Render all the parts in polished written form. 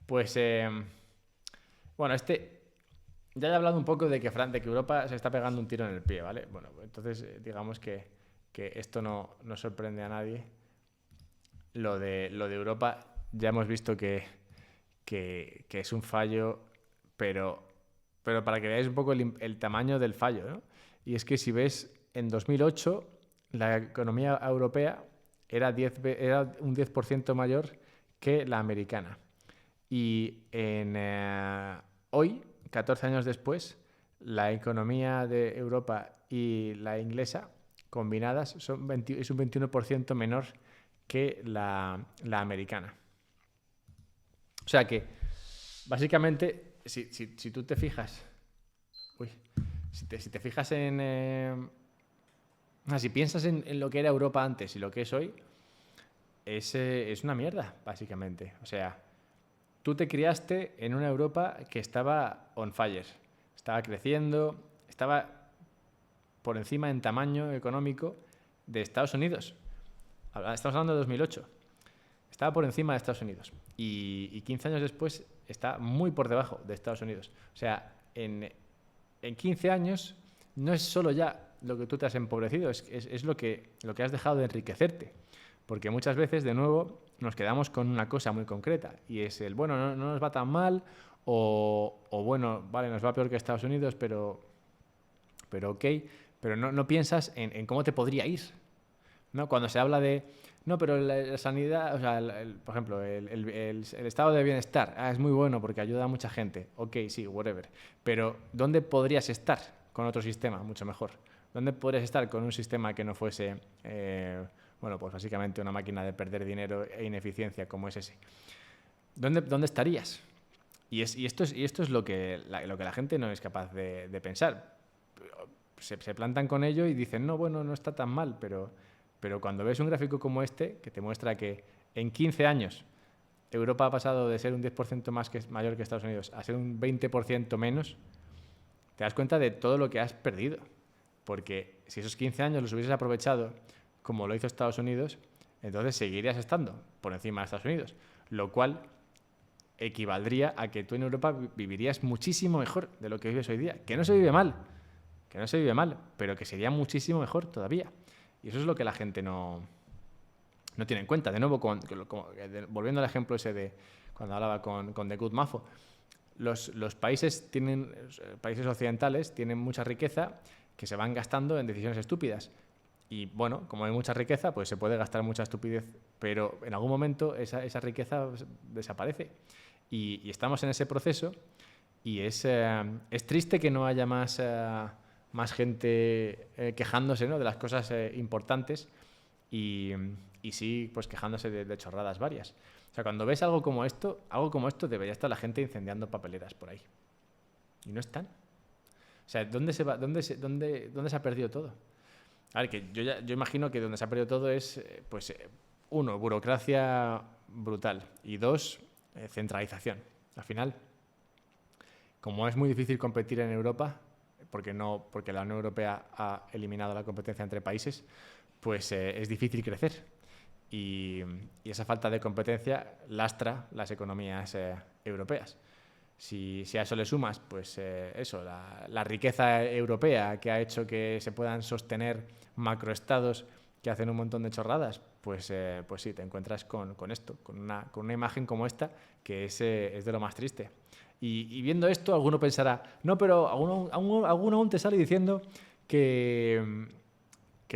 Pues, bueno, ya he hablado un poco de que Europa se está pegando un tiro en el pie, ¿vale? Bueno, entonces digamos que esto no sorprende a nadie. Lo de Europa ya hemos visto que es un fallo, pero, pero para que veáis un poco el tamaño del fallo, ¿no? Y es que si ves, en 2008 la economía europea era un 10% mayor que la americana. Y hoy, 14 años después, la economía de Europa y la inglesa combinadas es un 21% menor que la americana. O sea que, básicamente, si tú te fijas, uy, si te fijas si piensas en lo que era Europa antes y lo que es hoy, es una mierda, básicamente. O sea, tú te criaste en una Europa que estaba on fire, estaba creciendo, estaba por encima en tamaño económico de Estados Unidos. Estamos hablando de 2008. Estaba por encima de Estados Unidos. Y 15 años después está muy por debajo de Estados Unidos. O sea, en 15 años no es solo ya lo que tú te has empobrecido, es lo que has dejado de enriquecerte. Porque muchas veces, de nuevo, nos quedamos con una cosa muy concreta y es bueno, no nos va tan mal o bueno, vale, nos va peor que Estados Unidos, pero ok, pero no piensas en cómo te podría ir, ¿no? Cuando se habla de, no, pero la sanidad, o sea, por ejemplo, el estado de bienestar, es muy bueno porque ayuda a mucha gente, ok, sí, whatever, pero ¿dónde podrías estar con otro sistema mucho mejor? ¿Dónde podrías estar con un sistema que no fuese, bueno, pues básicamente una máquina de perder dinero e ineficiencia como es ese? ¿Dónde estarías? Y esto es lo que la gente no es capaz de pensar. Se plantan con ello y dicen, no, bueno, no está tan mal, pero cuando ves un gráfico como este, que te muestra que en 15 años Europa ha pasado de ser un 10% mayor que Estados Unidos a ser un 20% menos, te das cuenta de todo lo que has perdido. Porque si esos 15 años los hubieses aprovechado como lo hizo Estados Unidos, entonces seguirías estando por encima de Estados Unidos. Lo cual equivaldría a que tú en Europa vivirías muchísimo mejor de lo que vives hoy día. Que no se vive mal, pero que sería muchísimo mejor todavía. Y eso es lo que la gente no tiene en cuenta. De nuevo, volviendo al ejemplo ese de cuando hablaba con The Good Mafo, los países occidentales tienen mucha riqueza que se van gastando en decisiones estúpidas. Y bueno, como hay mucha riqueza, pues se puede gastar mucha estupidez, pero en algún momento esa riqueza desaparece. Y estamos en ese proceso y es triste que no haya más gente quejándose, ¿no?, de las cosas importantes y, y sí, pues quejándose de chorradas varias. O sea, cuando ves algo como esto debería estar la gente incendiando papeleras por ahí. Y no están. O sea, ¿dónde se va, dónde se ha perdido todo? A ver, que yo imagino que donde se ha perdido todo es, pues, uno, burocracia brutal y dos, centralización. Al final, como es muy difícil competir en Europa, porque la Unión Europea ha eliminado la competencia entre países, pues es difícil crecer. Y, y esa falta de competencia lastra las economías europeas. Si a eso le sumas, pues eso, la riqueza europea que ha hecho que se puedan sostener macroestados que hacen un montón de chorradas, pues sí, te encuentras con esto, con una imagen como esta, que es de lo más triste. Y viendo esto, alguno pensará, no, pero alguno aún te sale diciendo que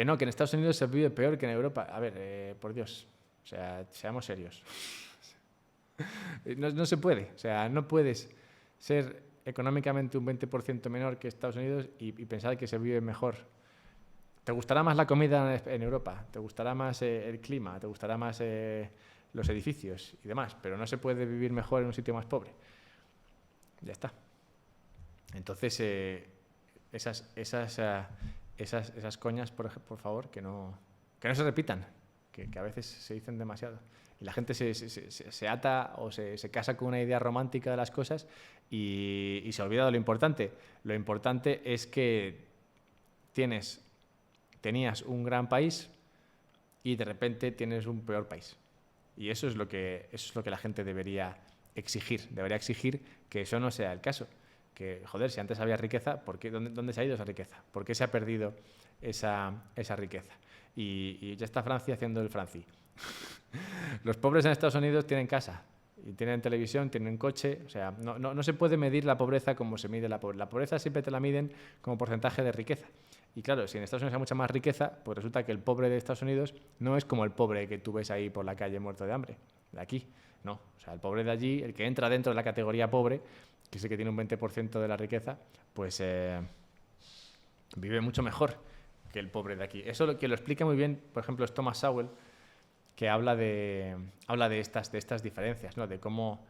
no, que en Estados Unidos se vive peor que en Europa. A ver, por Dios, o sea, seamos serios. No se puede, o sea, no puedes ser económicamente un 20% menor que Estados Unidos y pensar que se vive mejor. ¿Te gustará más la comida en Europa? ¿Te gustará más el clima? ¿Te gustará más los edificios y demás? Pero no se puede vivir mejor en un sitio más pobre. Ya está. Entonces, esas coñas, por favor, que no se repitan, que a veces se dicen demasiado. Y la gente se ata o se casa con una idea romántica de las cosas y se olvida de lo importante. Lo importante es que tenías un gran país y de repente tienes un peor país. Y eso es lo que la gente debería debería exigir que eso no sea el caso. Que, joder, si antes había riqueza, ¿dónde se ha ido esa riqueza? ¿Por qué se ha perdido esa riqueza? Y ya está Francia haciendo el Franci. Los pobres en Estados Unidos tienen casa, y tienen televisión, tienen coche, o sea, no se puede medir la pobreza como se mide la pobreza. La pobreza siempre te la miden como porcentaje de riqueza. Y claro, si en Estados Unidos hay mucha más riqueza, pues resulta que el pobre de Estados Unidos no es como el pobre que tú ves ahí por la calle muerto de hambre, de aquí, no. O sea, el pobre de allí, el que entra dentro de la categoría pobre, que es el que tiene un 20% de la riqueza, pues vive mucho mejor que el pobre de aquí. Eso que lo explica muy bien, por ejemplo, es Thomas Sowell, que habla de estas diferencias, ¿no? de cómo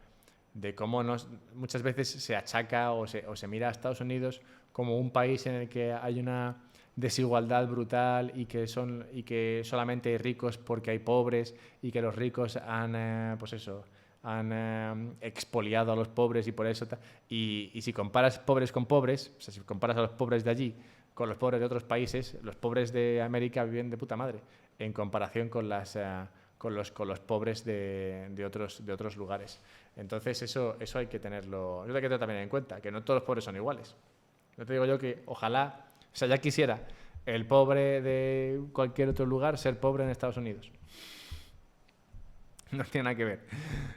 muchas veces se achaca o se mira a Estados Unidos como un país en el que hay una desigualdad brutal y que solamente hay ricos porque hay pobres y que los ricos han expoliado a los pobres y por eso y si comparas pobres con pobres, o sea, si comparas a los pobres de allí con los pobres de otros países, los pobres de América viven de puta madre en comparación con los pobres de otros lugares. Entonces eso hay que tenerlo, eso hay que tener también en cuenta, que no todos los pobres son iguales. No te digo yo que ojalá, o sea, ya quisiera el pobre de cualquier otro lugar ser pobre en Estados Unidos. No tiene nada que ver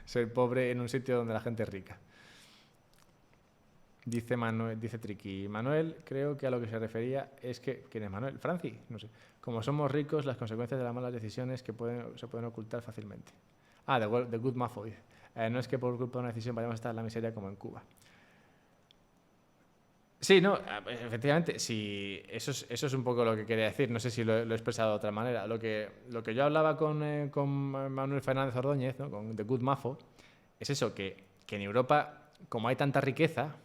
ser pobre en un sitio donde la gente es rica. Dice Triqui, Manuel, creo que a lo que se refería es que... ¿Quién es Manuel? ¿Franci? No sé. Como somos ricos, las consecuencias de las malas decisiones se pueden ocultar fácilmente. Ah, The Good Mafo, dice. No es que por culpa de una decisión vayamos a estar en la miseria como en Cuba. Sí, no, efectivamente, sí, eso es un poco lo que quería decir. No sé si lo he expresado de otra manera. Lo que yo hablaba con Manuel Fernández Ordóñez, ¿no? Con The Good Mafo, es eso, que en Europa, como hay tanta riqueza,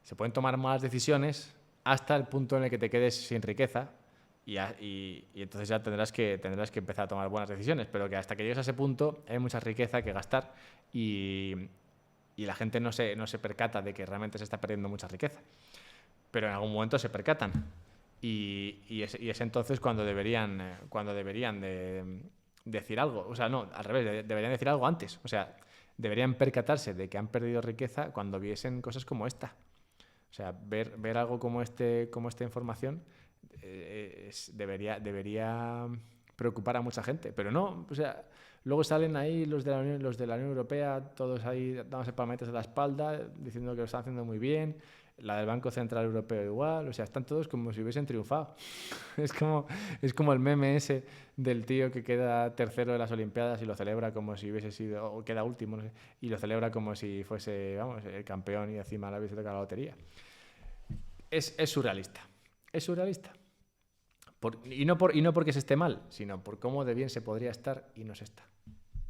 se pueden tomar malas decisiones hasta el punto en el que te quedes sin riqueza y entonces ya tendrás que empezar a tomar buenas decisiones, pero que hasta que llegues a ese punto hay mucha riqueza que gastar y la gente no se percata de que realmente se está perdiendo mucha riqueza. Pero en algún momento se percatan y es entonces cuando deberían de decir algo. O sea, no, al revés, deberían decir algo antes. O sea, deberían percatarse de que han perdido riqueza cuando viesen cosas como esta. O sea, ver algo como esta información debería preocupar a mucha gente. Pero no, o sea, luego salen ahí los de la Unión Europea, todos ahí dándose palmetas a la espalda, diciendo que lo están haciendo muy bien. La del Banco Central Europeo igual, o sea, están todos como si hubiesen triunfado. Es como el meme ese del tío que queda tercero de las Olimpiadas y lo celebra como si hubiese sido, o queda último, no sé, y lo celebra como si fuese, vamos, el campeón y encima le hubiese tocado la lotería. Es surrealista. Es surrealista. Y no porque se esté mal, sino por cómo de bien se podría estar y no se está.